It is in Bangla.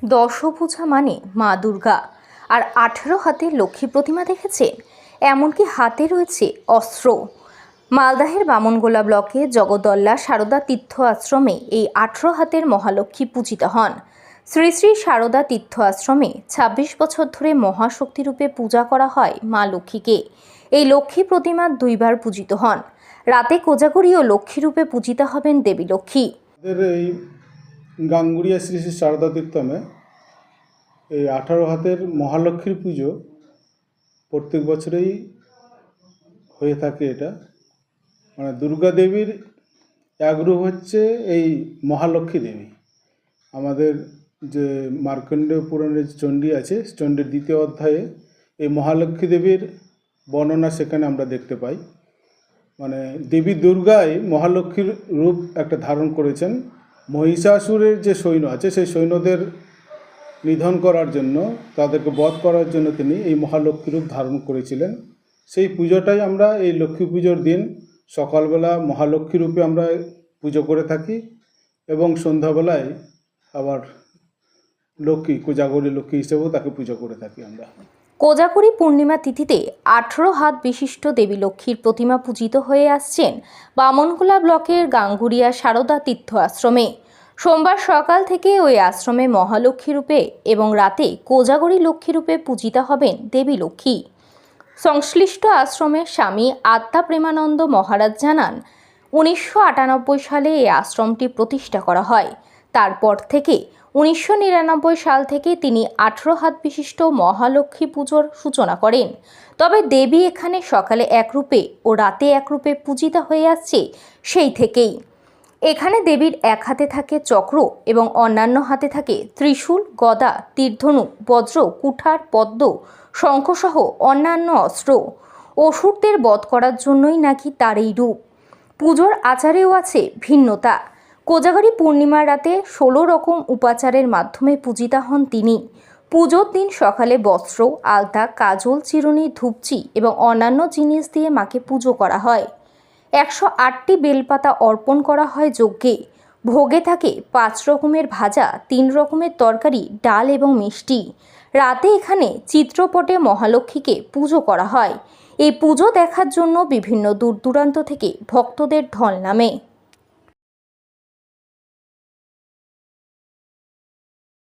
দশভুজা মানে মা দুর্গা, আর 18 হাতের লক্ষ্মী প্রতিমা দেখেছেন। এমনকি হাতে রয়েছে অস্ত্র। মালদাহের বামনগোলা ব্লকে জগদ্দল্লা সারদা তীর্থ আশ্রমে এই 18 হাতের মহালক্ষ্মী পূজিত হন। শ্রী শ্রী সারদা তীর্থ আশ্রমে 26 বছর ধরে মহাশক্তিরূপে পূজা করা হয় মা লক্ষ্মীকে। এই লক্ষ্মী প্রতিমা দুইবার পূজিত হন। রাতে কোজাগরী ও লক্ষ্মীরূপে পূজিত হবেন দেবী লক্ষ্মী। এই গাঙ্গুড়িয়া শ্রী শ্রী সারদা তীর্থমে এই 18 হাতের মহালক্ষ্মীর পুজো প্রত্যেক বছরেই হয়ে থাকে। এটা মানে দুর্গা দেবীর এক রূপ হচ্ছে এই মহালক্ষ্মী দেবী। আমাদের যে মার্কণ্ডেয় পুরাণের চণ্ডী আছে, চণ্ডীর 2য় অধ্যায়ে এই মহালক্ষ্মী দেবীর বর্ণনা সেখানে আমরা দেখতে পাই। মানে দেবী দুর্গাই মহালক্ষ্মীর রূপ একটা ধারণ করেছেন। মহিষাসুরের যে সৈন্য আছে সেই সৈন্যদের নিধন করার জন্য, তাদেরকে বধ করার জন্য তিনি এই মহালক্ষ্মী রূপ ধারণ করেছিলেন। সেই পুজোটাই আমরা এই লক্ষ্মী পুজোর দিন সকালবেলা মহালক্ষ্মী রূপে আমরা পুজো করে থাকি এবং সন্ধ্যাবেলায় আবার লক্ষ্মী, কোজাগরী লক্ষ্মী হিসেবেও তাকে পুজো করে থাকি আমরা। কোজাগরী পূর্ণিমা তিথিতে 18 হাত বিশিষ্ট দেবী লক্ষ্মীর প্রতিমা পূজিত হয়ে আসছেন বামনগোলা ব্লকের গাঙ্গুড়িয়া সারদা তীর্থ আশ্রমে। সোমবার সকাল থেকে ওই আশ্রমে মহালক্ষ্মী রূপে এবং রাতে কোজাগরী লক্ষ্মী রূপে পূজিতা হবেন দেবী লক্ষ্মী। সংশ্লিষ্ট আশ্রমের স্বামী আত্মা প্রেমানন্দ মহারাজ জানান, 1998 সালে এই আশ্রমটি প্রতিষ্ঠা করা হয়। তারপর থেকে 1999 সাল থেকে তিনি 18 হাত বিশিষ্ট মহালক্ষ্মী পুজোর সূচনা করেন। তবে দেবী এখানে সকালে এক রূপে ও রাতে এক রূপে পূজিতা হয়ে আসছে সেই থেকেই। এখানে দেবীর এক হাতে থাকে চক্র এবং অন্যান্য হাতে থাকে ত্রিশূল, গদা, তীরধনু, বজ্র, কুঠার, পদ্ম, শঙ্খসহ অন্যান্য অস্ত্র। অসুরদের বধ করার জন্যই নাকি তার এই রূপ। পুজোর আচারেও আছে ভিন্নতা। কোজাগরী পূর্ণিমার রাতে 16 রকম উপাচারের মাধ্যমে পূজিতা হন তিনি। পুজোর দিন সকালে বস্ত্র, আলতা, কাজল, চিরুনি, ধূপচি এবং অন্যান্য জিনিস দিয়ে মাকে পুজো করা হয়। 108টি বেলপাতা অর্পণ করা হয় যজ্ঞে। ভোগে থাকে 5 রকমের ভাজা, 3 রকমের তরকারি, ডাল এবং মিষ্টি। রাতে এখানে চিত্রপটে মহালক্ষ্মীকে পুজো করা হয়। এই পুজো দেখার জন্য বিভিন্ন দূর দূরান্ত থেকে ভক্তদের ঢল নামে।